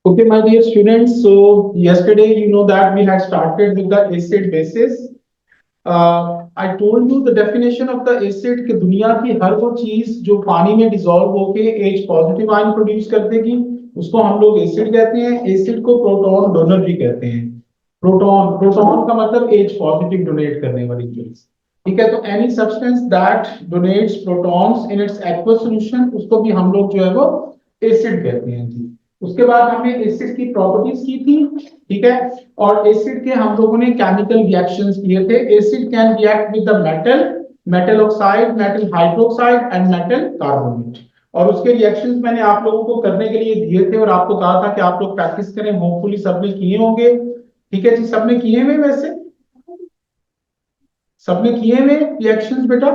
Okay, my dear students. So yesterday, you know that we had started with the acid basis. I told you the definition of the acid कि दुनिया की हर वो चीज जो पानी में डिसॉल्व होके H पॉजिटिव आयन प्रोड्यूस कर देगी उसको हम लोग एसिड कहते हैं। एसिड को प्रोटॉन डोनर भी कहते हैं। प्रोटॉन प्रोटॉन का मतलब H पॉजिटिव डोनेट करने वाली चीज। ठीक है, तो any substance that donates protons in its aqueous solution उसको भी हम लोग जो है वो एसिड कहते हैं जी। उसके बाद हमने एसिड की प्रॉपर्टीज की थी। ठीक है, और एसिड के हम लोगों ने केमिकल रिएक्शंस किए थे। Acid can react with the metal, metal oxide, metal hydroxide and metal carbonate. और उसके रिएक्शंस मैंने आप लोगों को करने के लिए दिए थे और आपको कहा था कि आप लोग प्रैक्टिस करें। होपफुली सबने किए होंगे। ठीक है जी, सबने किए हुए वैसे सबने किए हुए रिएक्शंस बेटा?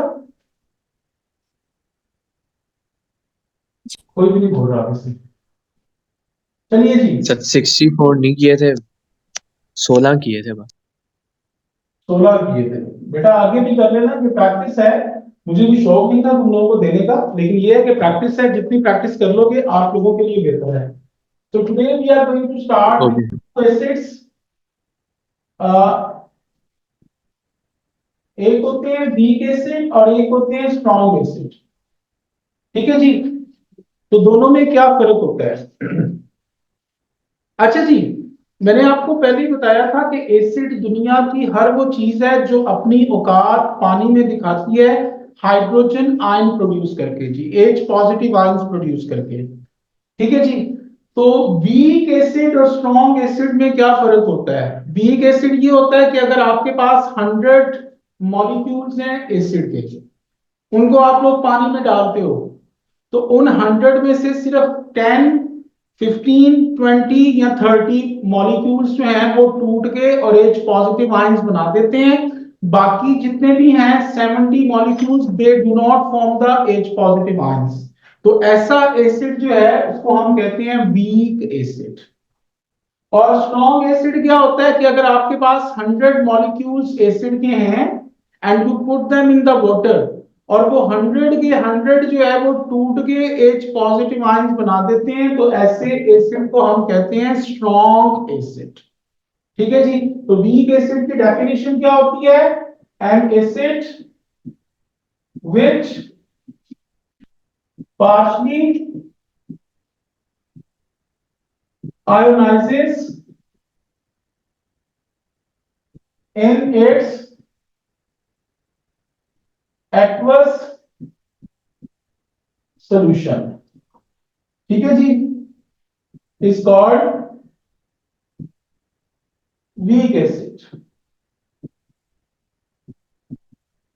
कोई भी नहीं बोल रहा वैसे। चलिए जी, सर 64 नहीं किए थे, 16 किए थे बस। 16 किए थे बेटा। आगे भी कर लेना, ये प्रैक्टिस है। मुझे भी शौक नहीं था तुम लोगों को देने का, लेकिन ये है कि प्रैक्टिस है, जितनी प्रैक्टिस कर लोगे आप लोगों के लिए बेहतर है। तो today we are going to start okay. With acids. एक होते हैं वीक एसिड और एक होते हैं स्ट्रॉन्ग एसिड। ठीक है जी, तो दोनों में क्या फर्क होता है? अच्छा जी, मैंने आपको पहले ही बताया था कि एसिड दुनिया की हर वो चीज है जो अपनी औकात पानी में दिखाती है हाइड्रोजन आयन प्रोड्यूस करके जी, H पॉजिटिव आयंस प्रोड्यूस करके। ठीक है जी, तो वीक एसिड और स्ट्रॉन्ग एसिड में क्या फर्क होता है? वीक एसिड ये होता है कि अगर आपके पास 100 मॉलिक्यूल्स हैं एसिड के, उनको आप लोग पानी में डालते हो, तो उन 100 में से सिर्फ 10, 15, 20 या 30 मॉलिक्यूल्स जो हैं वो टूट के और H पॉजिटिव आयंस बना देते हैं। बाकी जितने भी हैं 70 molecules they do not form the H positive ions. तो ऐसा एसिड जो है उसको हम कहते हैं वीक एसिड। और स्ट्रॉन्ग एसिड क्या होता है कि अगर आपके पास 100 मॉलिक्यूल्स एसिड के हैं and you put them in the water, और वो 100 के 100 जो है वो टूट के H पॉजिटिव आयंस बना देते हैं, तो ऐसे एसिड को हम कहते हैं स्ट्रॉन्ग एसिड। ठीक है जी, तो वीक एसिड की डेफिनेशन क्या होती है? N acid which partially ionizes in its aqueous solution। ठीक है जी, इज कॉल्ड वीक एसिड।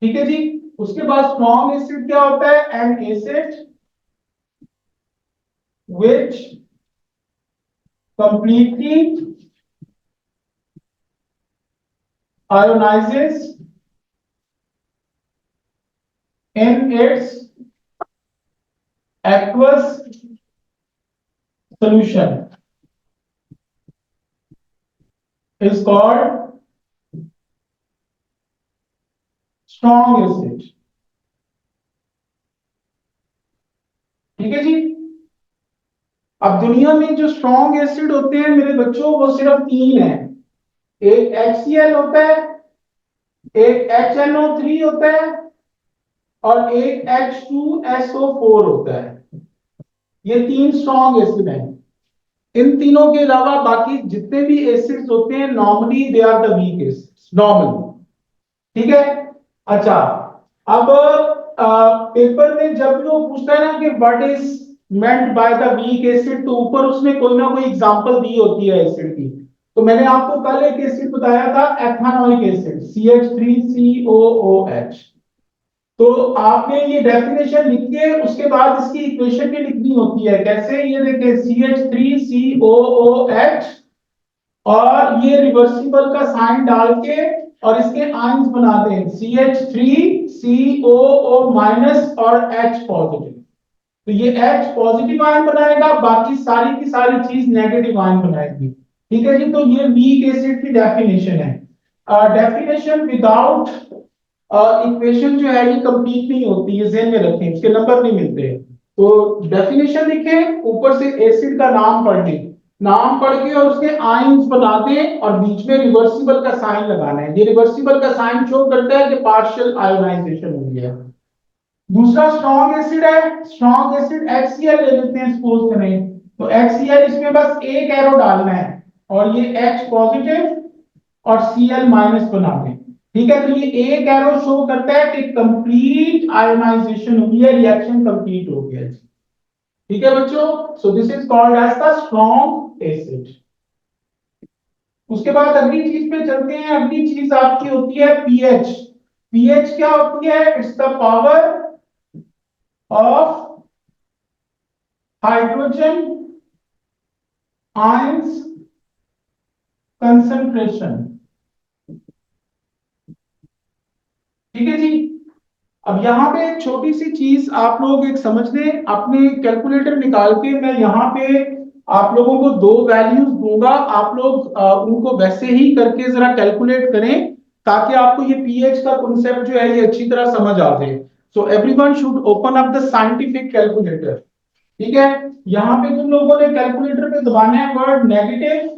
ठीक है जी, उसके बाद स्ट्रॉन्ग एसिड क्या होता है? N acid which completely ionizes in its aqueous solution is called strong acid। ठीक है जी, अब दुनिया में जो स्ट्रॉन्ग एसिड होते हैं मेरे बच्चों वो सिर्फ तीन है। एक HCl होता है, एक HNO3 होता है और एक H2SO4 होता है। ये तीन स्ट्रॉन्ग एसिड हैं। इन तीनों के अलावा बाकी जितने भी एसिड्स होते हैं normally they are the weak acids normally. ठीक है, अच्छा, अब पेपर में जब लोग पूछता है ना कि what is meant by the weak acid, तो ऊपर उसने कोई ना कोई एग्जांपल दी होती है एसिड की। तो मैंने आपको कल एक एसिड बताया था एथानोइक एसिड CH3COOH। तो आपने ये डेफिनेशन लिख के उसके बाद इसकी इक्वेशन भी लिखनी होती है। कैसे? ये देखिए CH3COOH और ये रिवर्सिबल का साइन डाल के और इसके आयंस बना दें CH3COO माइनस और H पॉजिटिव। तो ये H पॉजिटिव आयन बनाएगा, बाकी सारी की सारी चीज नेगेटिव आयन बनाएगी। ठीक है जी, तो ये वीक एसिड की डेफिनेशन है। डेफिनेशन विदाउट इक्वेशन जो है ये कंप्लीट नहीं होती, ये ध्यान में रखें, इसके नंबर नहीं मिलते। तो डेफिनेशन लिखें, ऊपर से एसिड का नाम पढ़ लें। नाम पढ़ के और उसके आयंस बना दें और बीच में रिवर्सिबल का साइन लगाना है। ये रिवर्सिबल का साइन शो करता है कि पार्शियल आयोनाइजेशन हुई है। दूसरा स्ट्रॉन्ग एसिड है, स्ट्रॉन्ग एसिड HCl ले लेते हैं सपोज करें, तो HCl इसमें बस एक एरो डालना है और ये H पॉजिटिव और Cl माइनस बना दें। ठीक है, तो ये एक एरो शो करता है कि कंप्लीट आयोनाइजेशन हुई है, रिएक्शन कंप्लीट हो गया है। ठीक है बच्चों, so this is called as the strong acid. उसके बाद अगली चीज पे चलते हैं। अगली चीज आपकी होती है पीएच। पीएच क्या होती है? It's the power of hydrogen ions concentration. ठीक है जी। अब यहाँ पे एक छोटी सी चीज आप लोग एक समझ लें, अपने कैलकुलेटर निकाल के मैं यहाँ पे आप लोगों को दो वैल्यूज दूंगा, आप लोग उनको वैसे ही करके जरा कैलकुलेट करें ताकि आपको ये पीएच का कॉन्सेप्ट जो है ये अच्छी तरह समझ आ जाए। So everyone should open up the scientific calculator. ठीक है, यहाँ पे तुम लोगों ने कैलकुलेटर पे दबाना है वर्ड नेगेटिव,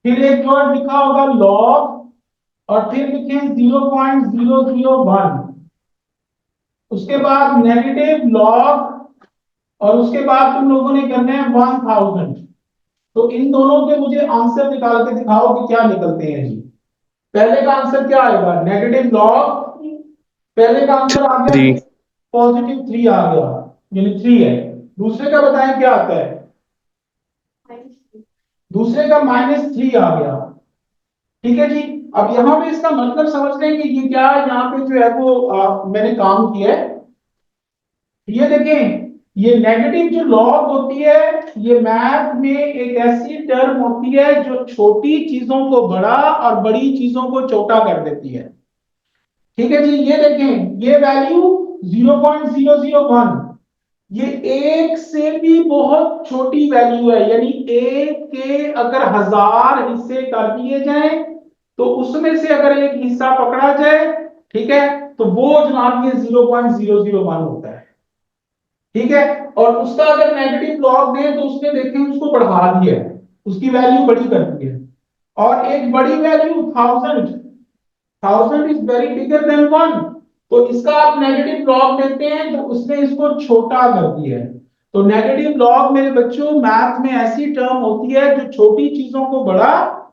फिर एक वर्ड लिखा होगा लॉग और फिर लिखे 0.001, उसके बाद नेगेटिव लॉग और उसके बाद तुम लोगों ने करना है 1000। तो इन दोनों के मुझे आंसर निकाल के दिखाओ कि क्या निकलते हैं जी। पहले का आंसर क्या आएगा? नेगेटिव लॉग, पहले का आंसर आ गया 3। +3 आ गया, यानी 3 है। दूसरे का बताएं क्या आता है? दूसरे का -3 आ गया। ठीक है जी। अब यहाँ पे इसका मतलब समझ लें कि ये क्या यहाँ पे जो है वो मैंने काम किया है। ये देखें, ये नेगेटिव जो लॉग होती है ये मैथ में एक ऐसी टर्म होती है जो छोटी चीजों को बड़ा और बड़ी चीजों को छोटा कर देती है। ठीक है जी, ये देखें, ये वैल्यू 0.001 ये एक से भी बहुत छोटी वैल्यू है, यानी एक के अगर 1000 हिस्से कर दिए जाएं तो उसमें से अगर एक हिस्सा पकड़ा जाए, ठीक है, तो वो जनाब ये 0.001 होता है। ठीक है, और उसका अगर नेगेटिव लॉग दें तो उसने देखें उसको बढ़ा दिया है, उसकी वैल्यू बड़ी कर दी है। और एक बड़ी value 1000, 1000 is very bigger than 1, तो इसका आप नेगेटिव लॉग देते हैं तो उसने इसको छोटा कर दिया है। तो नेगेटिव लॉग मेरे बच्चों मैथ में ऐसी टर्म होती है जो छोटी चीजों को बड़ा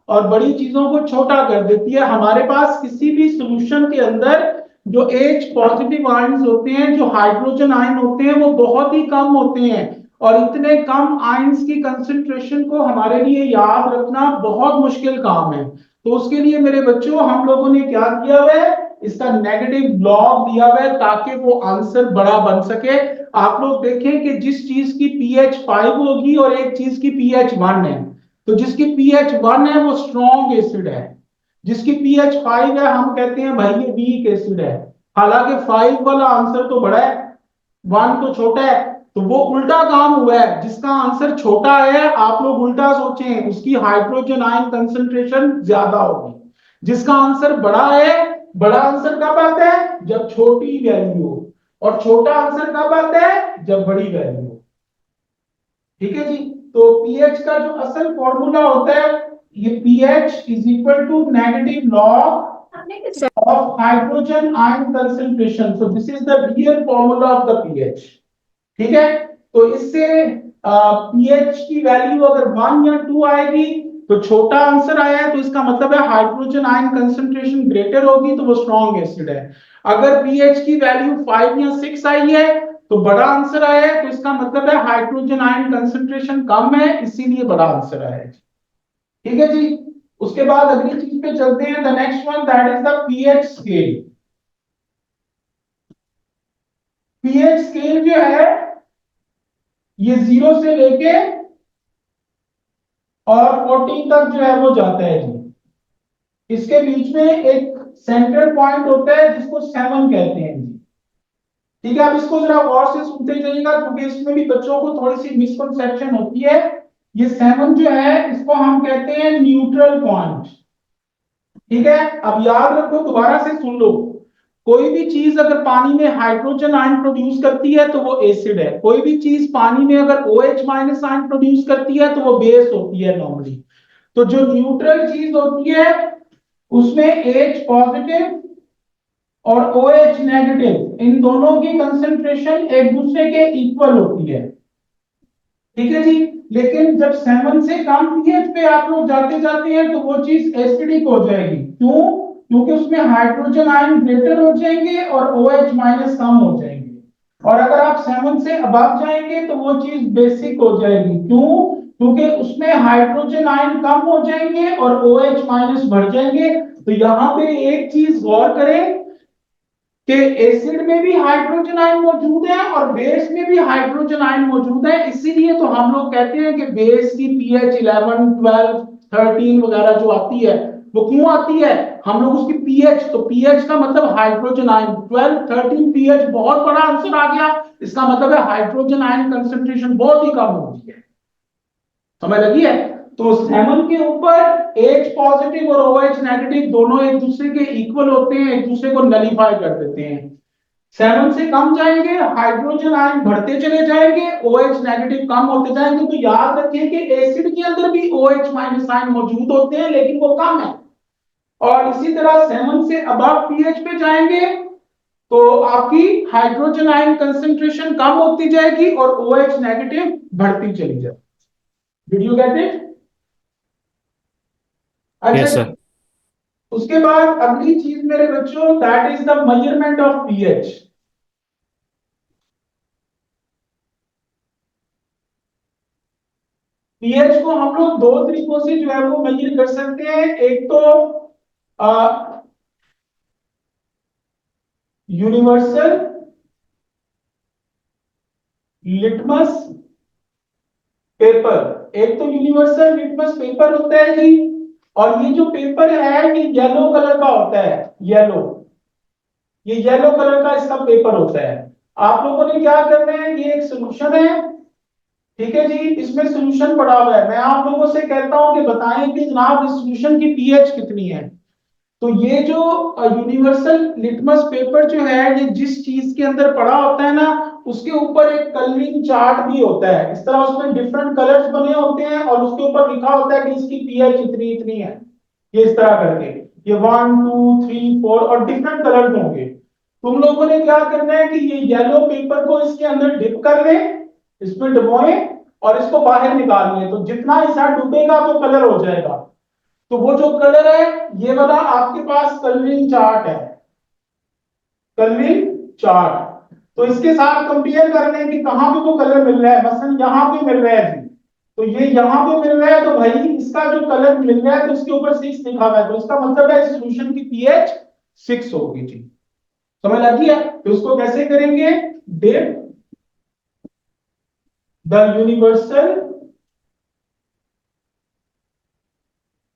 और बड़ी चीजों को छोटा कर देती है। हमारे पास किसी भी सॉल्यूशन के अंदर जो H पॉजिटिव आयंस होते हैं, जो हाइड्रोजन आयन होते हैं, वो बहुत ही कम होते हैं और इतने कम आयंस की कंसंट्रेशन को हमारे लिए याद रखना बहुत मुश्किल काम है। तो उसके लिए मेरे बच्चों हम लोगों ने क्या किया हुआ है, इसका नेगेटिव लॉग दिया हुआ है ताकि वो आंसर बड़ा बन सके। आप लोग देखें कि जिस चीज की पीएच 5 होगी और एक चीज की पीएच 1 है, तो जिसकी पीएच 1 है वो स्ट्रॉन्ग एसिड है, जिसकी पीएच 5 है हम कहते हैं भाई ये वीक एसिड है। हालांकि 5 वाला आंसर तो बड़ा है, 1 तो छोटा है, तो वो उल्टा काम हुआ है। जिसका आंसर छोटा है आप लोग उल्टा सोचें, उसकी हाइड्रोजन आयन कंसंट्रेशन ज्यादा होगी। जिसका आंसर बड़ा है, बड़ा आंसर कब आता है? जब छोटी वैल्यू हो, और छोटा आंसर कब आता है? जब बड़ी वैल्यू हो। ठीक है जी। तो पीएच का जो असल फॉर्मूला होता है, ये pH is equal to negative log of hydrogen ion concentration. So this is the real formula of the pH. ठीक है, तो इससे pH की वैल्यू अगर 1 या 2 आएगी तो छोटा आंसर आया है, तो इसका मतलब है हाइड्रोजन आयन कंसंट्रेशन ग्रेटर होगी तो वो स्ट्रॉन्ग एसिड है। अगर pH की वैल्यू 5 या 6 आई है तो बड़ा आंसर आया है, तो इसका मतलब है हाइड्रोजन आयन कंसंट्रेशन कम है, इसीलिए बड़ा आंसर आया है। ठीक है जी। उसके बाद अगली चीज पे चलते हैं, the next one that is the pH scale. PH scale जो है ये 0 से लेके और 14 तक जो है वो जाता है जी। इसके बीच में एक सेंट्रल पॉइंट होता है जिसको 7 कहते हैं जी। ठीक है, अब इसको जरा गौर से सुनते जाइएगा क्योंकि इसमें भी बच्चों को थोड़ी सी मिसकंसेप्शन होती है। ये 7 जो है इसको हम कहते हैं न्यूट्रल पॉइंट। ठीक है, अब याद रखो, दोबारा से सुन लो, कोई भी चीज अगर पानी में हाइड्रोजन आयन प्रोड्यूस करती है तो वो एसिड है, कोई भी चीज पानी में अगर OH माइनस आयन प्रोड्यूस करती है तो वो बेस होती है नॉर्मली। तो जो न्यूट्रल चीज होती है उसमें H पॉजिटिव और OH नेगेटिव, इन दोनों की कंसेंट्रेशन एक दूसरे के इक्वल होती है, ठीक है जी। लेकिन जब 7 से कम पीएच पे आप लोग जाते जाते हैं तो वो चीज एसिडिक हो जाएगी। क्यों? क्योंकि उसमें हाइड्रोजन आयन ग्रेटर हो जाएंगे और OH माइनस कम हो जाएंगे। और अगर आप 7 से अबव जाएंगे तो वो चीज बेसिक हो जाएगी। क्यों? क्योंकि उसमें हाइड्रोजन आयन कम हो जाएंगे और OH माइनस बढ़ जाएंगे। तो यहाँ पे एक चीज गौर करें कि एसिड में भी हाइड्रोजन आयन मौजूद है और बेस में भी हाइड्रोजन आयन मौजूद है। इसीलिए तो हम लोग कहते हैं कि बेस की पीएच 11, 12, 13 वगैरह जो आती है वो क्यों आती है? हम लोग उसकी पीएच, तो पीएच का मतलब हाइड्रोजन आयन 12, 13 पीएच, बहुत बड़ा आंसर आ गया। इसका मतलब है हाइड्रोजन आयन कंसेंट्रेशन बहुत ही कम होती है। समझ लगी है? तो 7 के ऊपर H पॉजिटिव और OH नेगेटिव दोनों एक दूसरे के इक्वल होते हैं, एक दूसरे को नलीफाई कर देते हैं। 7 से कम जाएंगे हाइड्रोजन आयन बढ़ते चले जाएंगे, OH नेगेटिव कम होते जाएंगे। तो याद रखिए कि एसिड के अंदर भी OH माइनस आयन मौजूद होते हैं लेकिन वो कम है। और इसी तरह 7 से अबव पीएच पे जाएंगे तो आपकी हाइड्रोजन आयन कंसेंट्रेशन कम होती जाएगी और OH नेगेटिव बढ़ती चली जाएगी। Did you get it? अच्छा, यस सर। उसके बाद अगली चीज मेरे बच्चों, that is the measurement of pH. PH को हम लोग दो तरीकों से जो है वो मेजर कर सकते हैं। एक तो यूनिवर्सल लिटमस पेपर, एक तो यूनिवर्सल लिटमस पेपर होता है जी। और ये जो पेपर है ये येलो कलर का होता है, येलो, ये येलो कलर का इसका पेपर होता है। आप लोगों ने क्या करना है, ये एक सोल्यूशन है, ठीक है जी, इसमें सॉल्यूशन पड़ा हुआ है। मैं आप लोगों से कहता हूं कि बताएं कि जनाब इस सॉल्यूशन की पीएच कितनी है। तो ये जो यूनिवर्सल लिटमस पेपर जो है ये जिस चीज के अंदर पड़ा होता है ना उसके ऊपर एक कलरिंग चार्ट भी होता है। इस तरह उसमें डिफरेंट कलर्स बने होते हैं और उसके ऊपर लिखा होता है कि इसकी पीएच इतनी इतनी है। ये इस तरह करके ये 1, 2, 3, 4 और डिफरेंट कलर्स होंगे। तुम लोगों ने क्या करना है कि ये येलो पेपर को इसके अंदर डिप कर लें, इसमें डुबोएं और इसको बाहर निकाल लें। तो जितना हिस्सा डूबेगा वो कलर हो जाएगा। तो वो जो कलर है ये वाला आपके पास कलरिंग चार्ट है, कलरिंग चार्ट। तो इसके साथ कंपेयर कर लें कि कहां पे वो कलर मिल रहा है। मसलन यहां पे मिल रहा है जी, तो ये यहां पे मिल रहा है तो भाई इसका जो कलर मिल रहा है तो उसके ऊपर 6 लिखा हुआ है, तो इसका मतलब है इस सॉल्यूशन की पीएच 6 होगी जी। समझ आ गया? तो उसको कैसे करेंगे, dip the universal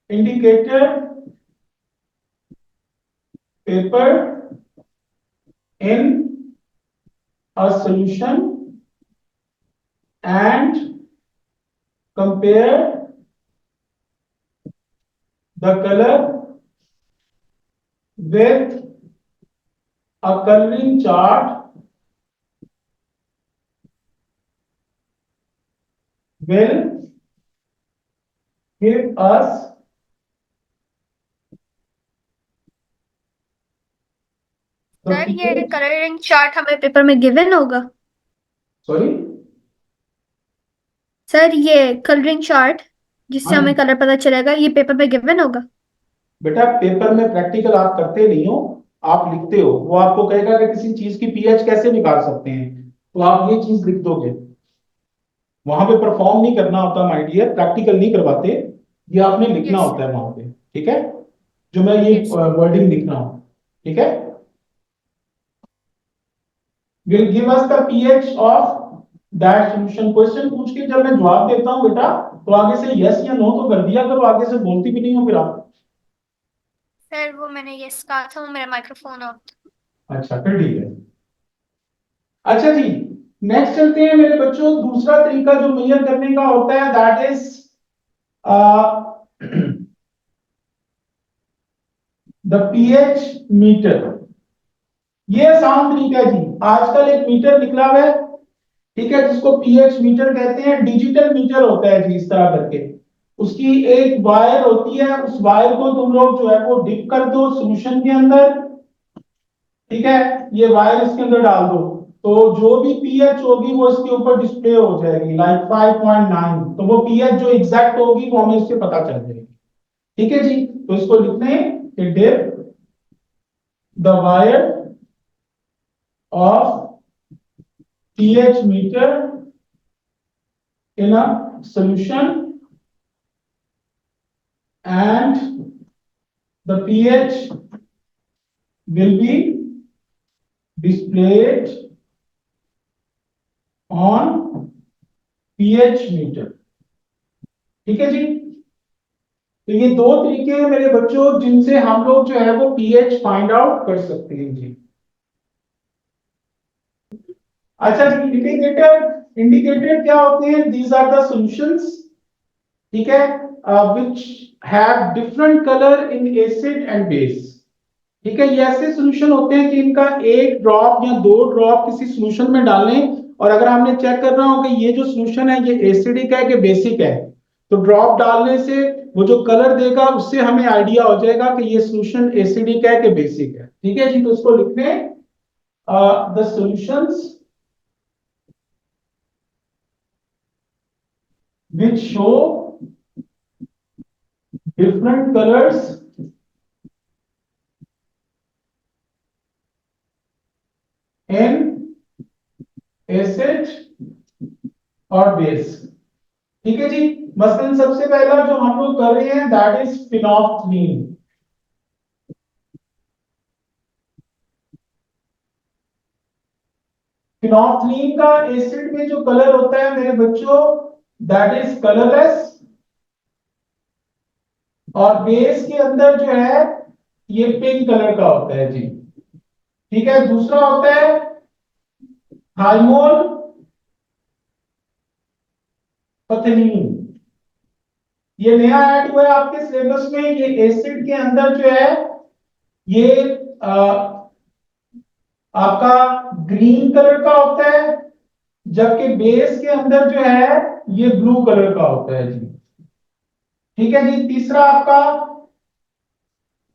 indicator paper in a solution and compare the color with a coloring chart will give us the sir ये pH. कलरिंग चार्ट हमें पेपर में गिवन होगा? सॉरी, सर ये कलरिंग चार्ट जिससे हाँ हमें कलर पता चलेगा ये पेपर में गिवन होगा? बेटा पेपर में प्रैक्टिकल आप करते नहीं हो, आप लिखते हो। वो आपको कहेगा कि किसी चीज की पीएच कैसे निकाल सकते हैं, तो आप ये चीज लिख दोगे। वहां पे परफॉर्म नहीं करना होता माय डियर, प्रैक्टिकल नहीं करवाते, ये आपने लिखना यस होता है वहां पे, ठीक है? जो मैं ये यस वर्डिंग लिख रहा हूं, ठीक है? will give us the pH of that solution। Question पूछ के जब मैं जवाब देता हूं बेटा तो आगे से यस या नो तो कर दिया करो, आगे से बोलती भी नहीं हो फिर आप। सर वो मैंने यस कहा था, वो मेरा माइक्रोफोन ऑफ था। अच्छा फिर ठीक है। अच्छा जी, नेक्स्ट चलते हैं मेरे बच्चों। दूसरा तरीका जो मेजर करने का होता है that is the pH meter. ये आसान तरीका है जी। आजकल एक मीटर निकला हुआ है, ठीक है, जिसको पीएच मीटर कहते हैं, डिजिटल मीटर होता है जी, इस तरह करके। उसकी एक वायर होती है, उस वायर को तुम लोग जो है वो डिप कर दो सॉल्यूशन के अंदर, ठीक है, ये वायर इसके अंदर डाल दो, तो जो भी पीएच होगी वो इसके ऊपर डिस्प्ले हो जाएगी, लाइक 5.9। तो वो पीएच जो एग्जैक्ट होगी वो हमें इससे पता चल जाएगी, ठीक है जी। तो इसको लिखते हैं कि dip the wire of pH meter in a solution and the pH will be displayed on pH meter, ठीक है जी। तो ये दो तरीके हैं मेरे बच्चों जिनसे हम लोग जो है वो pH फाइंड आउट कर सकते हैं जी। अच्छा जी, इंडिकेटर, इंडिकेटर क्या होते हैं? दीज आर द सॉल्यूशंस, ठीक है, which have different color in acid and base, ठीक है। ये ऐसे सॉल्यूशन होते हैं कि इनका एक ड्रॉप या दो ड्रॉप किसी सॉल्यूशन में डालने, और अगर हमने चेक करना हो कि ये जो सॉल्यूशन है ये एसिडिक है कि बेसिक है, तो ड्रॉप डालने से वो जो कलर देगा उससे हमें आइडिया हो जाएगा कि ये सॉल्यूशन एसिडिक है कि बेसिक है, ठीक है जी। तो इसको लिखने the solutions which show different colors in acid और बेस, ठीक है जी। मसलन सबसे पहला जो हम लोग कर रहे हैं दैट इज फिनोल्फथलीन। फिनोल्फथलीन का एसिड में जो कलर होता है मेरे बच्चों दैट इज कलरलेस, और बेस के अंदर जो है ये पिंक कलर का होता है जी, ठीक है। दूसरा होता है थाइमोल पथलीन, ये नया ऐड हुआ है आपके सिलेबस में। ये एसिड के अंदर जो है ये आपका ग्रीन कलर का होता है, जबकि बेस के अंदर जो है ये ब्लू कलर का होता है जी, ठीक है जी। तीसरा आपका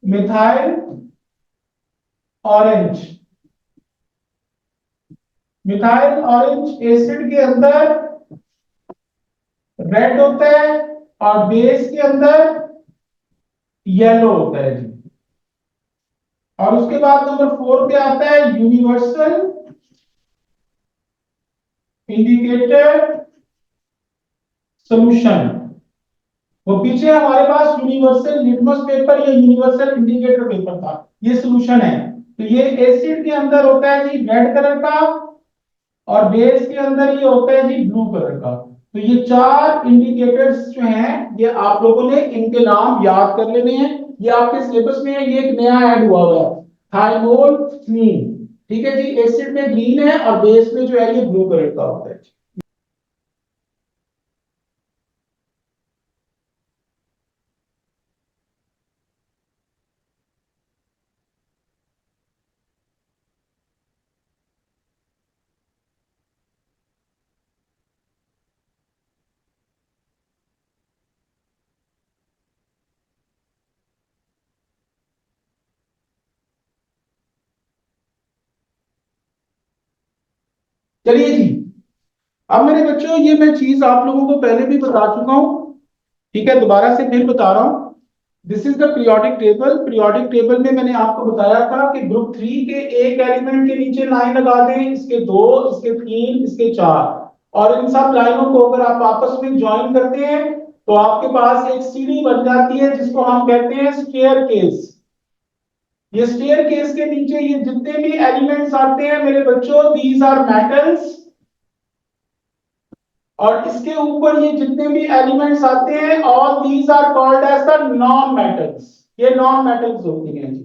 methyl orange, methyl orange acid के अंदर रेड होता है और बेस के अंदर येलो होता है जी। और उसके बाद नंबर 4 पे आता है यूनिवर्सल इंडिकेटर सॉल्यूशन। वो पीछे हमारे पास यूनिवर्सल लिटमस पेपर या यूनिवर्सल इंडिकेटर पेपर था, ये सॉल्यूशन है। तो ये एसिड के अंदर होता है जी रेड कलर का, और बेस के अंदर ये होता है जी ब्लू कलर का। तो ये चार इंडिकेटर्स जो हैं ये आप लोगों ने इनके नाम याद कर लेने हैं, ये आपके सिलेबस में है, ये एक नया ऐड हुआ है थाइमोल्फथलीन, ठीक है जी। एसिड में ग्रीन है और बेस में जो है ये ब्लू कलर का होता है। चलिए जी, अब मेरे बच्चों ये मैं चीज आप लोगों को पहले भी बता चुका हूं, ठीक है, दोबारा से फिर बता रहा हूं। This is the periodic table. Periodic table में मैंने आपको बताया था कि ग्रुप 3 के एक एलिमेंट के नीचे लाइन लगा दें, इसके दो, इसके तीन, इसके चार, और इन सब लाइनों को अगर आप आपस में ज्वाइन करते हैं तो आपके पास एक सीढ़ी बन जाती है जिसको हम कहते हैं स्टेयर केस। ये स्टेयर केस के नीचे ये जितने भी एलिमेंट्स आते हैं मेरे बच्चों दीज आर मेटल्स, और इसके ऊपर ये जितने भी एलिमेंट्स आते हैं all these are called as the non metals, ये नॉन मेटल्स होती हैं जी।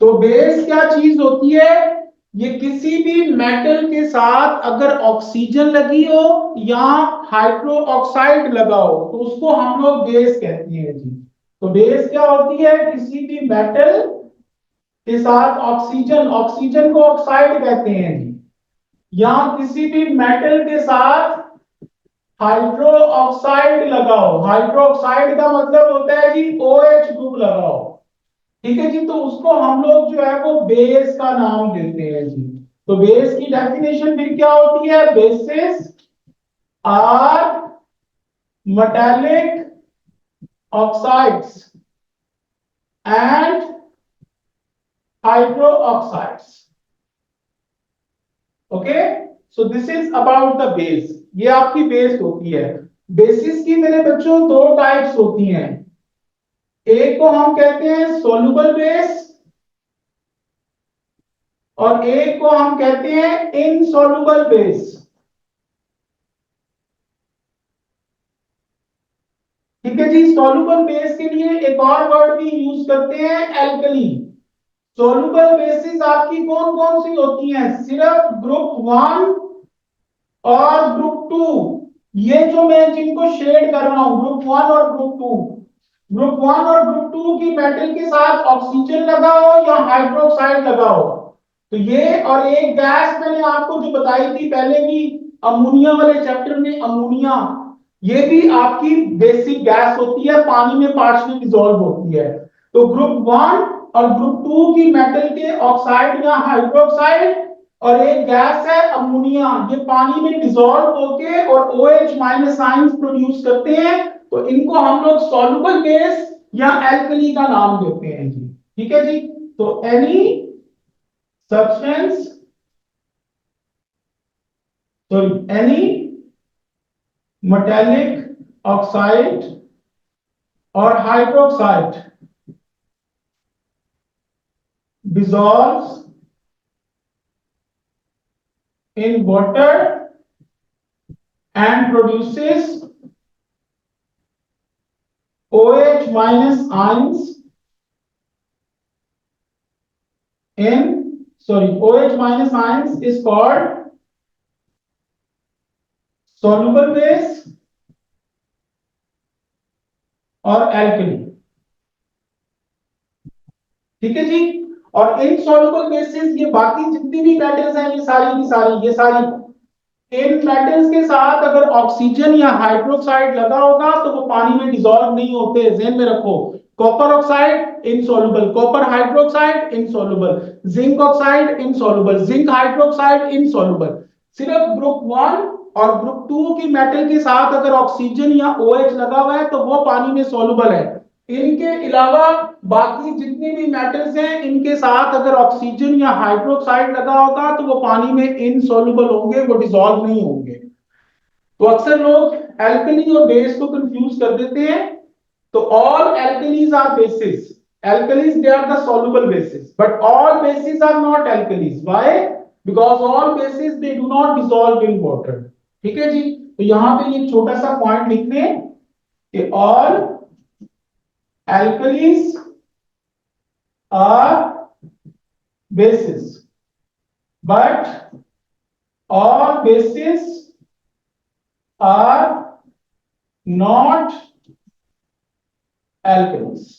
तो बेस क्या चीज होती है? ये किसी भी मेटल के साथ अगर ऑक्सीजन लगी हो या हाइड्रो ऑक्साइड लगा हो तो उसको हम लोग बेस कहते हैं जी। तो बेस क्या होती है? किसी भी मेटल के साथ ऑक्सीजन, ऑक्सीजन को ऑक्साइड कहते हैं जी। या किसी भी मेटल के साथ हाइड्रो ऑक्साइड लगाओ, हाइड्रो ऑक्साइड का मतलब होता है जी OH ग्रुप लगाओ, ठीक है जी, तो उसको हम लोग जो है वो बेस का नाम देते हैं जी। तो बेस की डेफिनेशन फिर क्या होती है? Bases are metallic oxides and hydro oxides. Okay, so this is about the base. ये आपकी बेस होती है। बेसिस की मेरे बच्चों दो टाइप्स होती हैं, एक को हम कहते हैं सोल्यूबल बेस और एक को हम कहते हैं इनसॉल्युबल बेस। ठीक है जी, सॉल्युबल बेस के लिए एक और वर्ड भी यूज करते हैं, एल्कली। सॉल्युबल बेसिस आपकी कौन कौन सी होती हैं? सिर्फ ग्रुप 1 और ग्रुप 2, ये जो मैं जिनको शेड कर रहा हूं, ग्रुप 1 और ग्रुप 2, ग्रुप 1 और ग्रुप 2 की मेटल के साथ ऑक्सीजन लगा हो या हाइड्रोक्साइड लगा हो, तो ये, और एक गैस मैंने आपको जो बताई थी पहले भी अमोनिया वाले चैप्टर में, अमोनिया, ये भी आपकी बेसिक गैस होती है, पानी में पार्शियली डिसॉल्व होती है। तो ग्रुप 1 और ग्रुप 2 की मेटल के ऑक्साइड या हाइड्रोक्साइड, और एक गैस है अमोनिया, ये पानी में डिसॉल्व होके और OH माइनस आयंस प्रोड्यूस करते हैं, तो इनको हम लोग सॉल्युबल बेस या एल्कली का नाम देते हैं जी। ठीक है जी, तो any substance, sorry, any metallic oxide और hydroxide dissolves in water and produces OH minus ions OH minus ions is called soluble base और alkali। ठीक है जी, और इनसॉल्युबल बेसिस, ये बाकी जितनी भी मेटल्स हैं, ये सारी की सारी, ये सारी इन मेटल्स के साथ अगर ऑक्सीजन या हाइड्रोक्साइड लगा होगा तो वो पानी में डिसॉल्व नहीं होते, ध्यान में रखो। Copper oxide insoluble, copper hydroxide insoluble, zinc oxide insoluble, zinc hydroxide insoluble. सिर्फ ग्रुप 1 और ग्रुप 2 की मेटल के साथ अगर ऑक्सीजन या OH लगा हुआ है तो वो पानी में सॉल्युबल है। इनके अलावा बाकी जितनी भी मेटल्स हैं, इनके साथ अगर ऑक्सीजन या हाइड्रोक्साइड लगा होगा तो वो पानी में इनसॉल्युबल होंगे, वो डिसॉल्व नहीं होंगे। तो अक्सर लोग एल्कली और बेस को कंफ्यूज कर देते हैं। तो all alkalis are bases, alkalis they are the soluble bases, but all bases are not alkalis. Why? Because all bases they do not dissolve in water. ठीक है जी, तो यहां पे ये छोटा सा पॉइंट लिख लें कि all alkalis are bases, but all bases are not alkalis.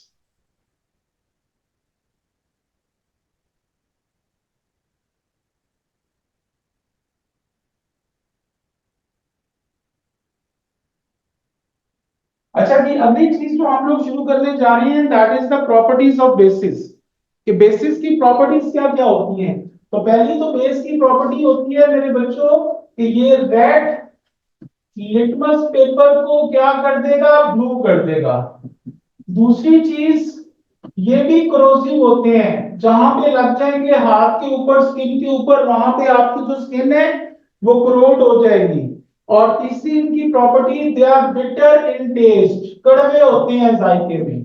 अच्छा जी, अगली चीज जो हम लोग शुरू करने जा रहे हैं that is the properties of basis, कि बेसिस की प्रॉपर्टीज क्या क्या होती हैं। तो पहली तो बेस की प्रॉपर्टी होती है मेरे बच्चों कि ये रेड लिटमस पेपर को क्या कर देगा? ब्लू कर देगा। दूसरी चीज, ये भी क्रोसिव होते हैं, जहां पे लग जाएंगे हाथ के ऊपर, स्किन के ऊपर, वहां पे आपकी जो स्किन है वो क्रोड हो जाएगी। और तीसरी इनकी property, they are bitter in taste, कड़वे होते हैं जायके में।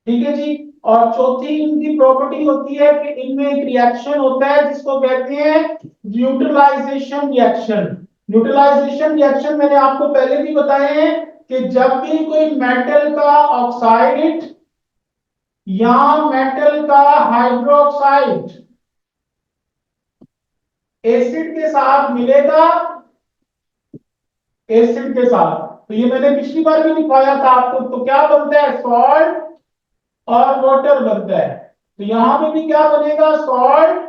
ठीक है जी, और चौथी इनकी प्रॉपर्टी होती है कि इनमें एक रिएक्शन होता है जिसको कहते हैं न्यूट्रलाइजेशन रिएक्शन। न्यूट्रलाइजेशन रिएक्शन मैंने आपको पहले भी बताए हैं कि जब भी कोई मेटल का ऑक्साइड या मेटल का हाइड्रोक्साइड एसिड के साथ मिलेगा, एसिड के साथ, तो ये मैंने पिछली बार भी दिखाया था आपको, तो क्या बनता है? सॉल्ट और वाटर बनता है। तो यहां पे भी क्या बनेगा, सॉल्ट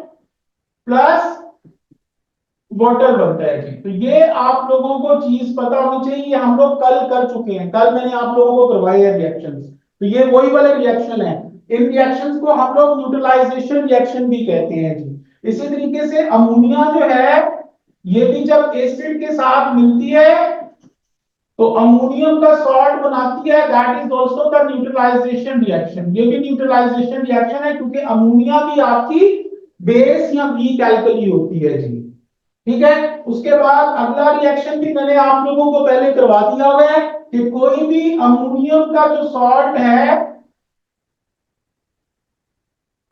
प्लस वाटर बनता है जी। तो ये आप लोगों को चीज पता होनी चाहिए, हम लोग कल कर चुके हैं, कल मैंने आप लोगों को करवाई है रिएक्शंस। तो ये वही वाले रिएक्शन है, इन रिएक्शंस को हम लोग न्यूट्रलाइजेशन रिएक्शन भी कहते हैं जी। इसी तरीके से अमोनिया जो है ये भी जब एसिड के साथ मिलती है तो अमोनियम का सॉल्ट बनाती है, that is also the neutralisation reaction. ये भी न्यूट्रलाइजेशन रिएक्शन है क्योंकि अमोनिया भी आपकी बेस या वीक एल्कली होती है जी। ठीक है, उसके बाद अगला रिएक्शन भी मैंने आप लोगों को पहले करवा दिया हुआ है कि कोई भी अमोनियम का जो सॉल्ट है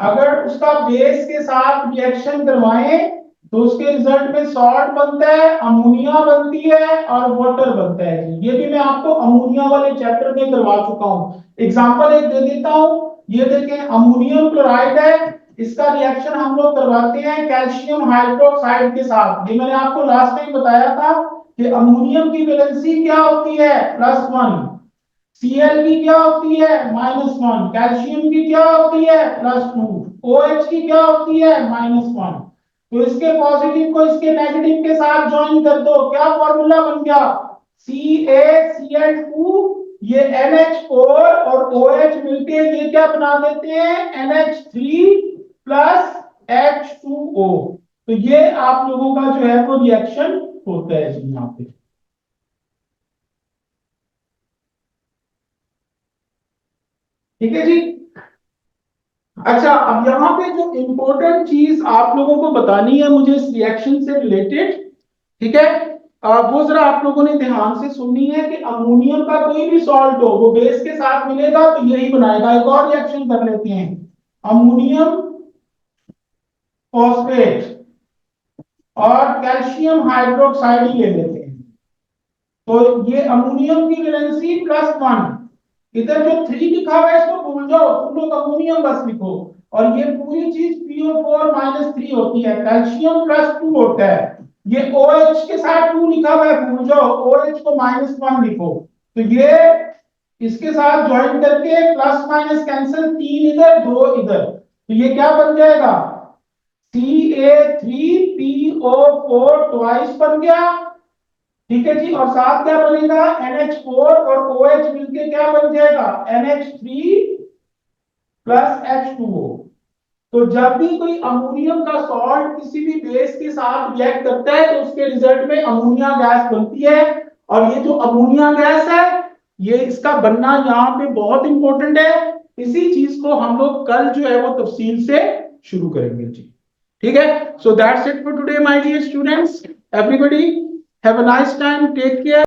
अगर उसका बेस के साथ रिएक्शन करवाएं तो उसके रिजल्ट में सॉल्ट बनता है, अमोनिया बनती है और वाटर बनता है जी। ये भी मैं आपको अमोनिया वाले चैप्टर में करवा चुका हूं। एग्जांपल एक दे देता हूं, ये देखें अमोनियम क्लोराइड है, इसका रिएक्शन हम लोग करवाते हैं कैल्शियम हाइड्रोक्साइड के साथ। ये मैंने आपको लास्ट टाइम बताया था कि अमोनियम की वैलेंसी क्या होती है, +1, Cl की क्या होती है, -1, कैल्शियम की क्या होती है, +2, OH की क्या होती है, -1। तो इसके पॉजिटिव को इसके नेगेटिव के साथ ज्वाइन कर दो, क्या फॉर्मूला बन गया, CaCl2, ये NH4 और OH मिलके ये क्या बना देते हैं, NH3 प्लस H2O। तो ये आप लोगों का जो है वो रिएक्शन होता है जी यहाँ पे। ठीक है जी। अच्छा, अब यहाँ पे जो इंपॉर्टेंट चीज आप लोगों को बतानी है मुझे इस रिएक्शन से रिलेटेड, ठीक है, वो जरा आप लोगों ने ध्यान से सुननी है कि अमोनियम का कोई भी सॉल्ट हो वो बेस के साथ मिलेगा तो यही बनाएगा। एक और रिएक्शन कर लेते हैं, अमोनियम फॉस्फेट और कैल्शियम हाइड्रोक्साइड ही ले लेते हैं। तो ये अमोनियम की वैलेंसी +1, इधर जो 3 लिखा हुआ है इसको भूल जाओ, तुम लोग अमोनियम बस लिखो, और ये पूरी चीज PO4 - 3 होती है, कैल्शियम +2 होता है। ये OH के साथ 2 लिखा हुआ है, भूल जाओ, OH को -1 लिखो। तो ये इसके साथ ज्वाइन करके प्लस माइनस कैंसिल, 3 इधर 2 इधर, तो ये क्या बन जाएगा, Ca3PO4 ट्वाइस बन गया। ठीक है जी, और साथ क्या बनेगा, NH4 और OH मिलके क्या बन जाएगा, NH3 प्लस H2O। तो जब भी कोई अमोनियम का सॉल्ट किसी भी बेस के साथ रिएक्ट करता है तो उसके रिजल्ट में अमोनिया गैस बनती है। और ये जो अमोनिया गैस है ये इसका बनना यहाँ पे बहुत इंपॉर्टेंट है। इसी चीज को हम लोग कल जो है वो तफसील से शुरू करेंगे जी। ठीक है, so that's it for today my dear students, everybody have a nice time, take care.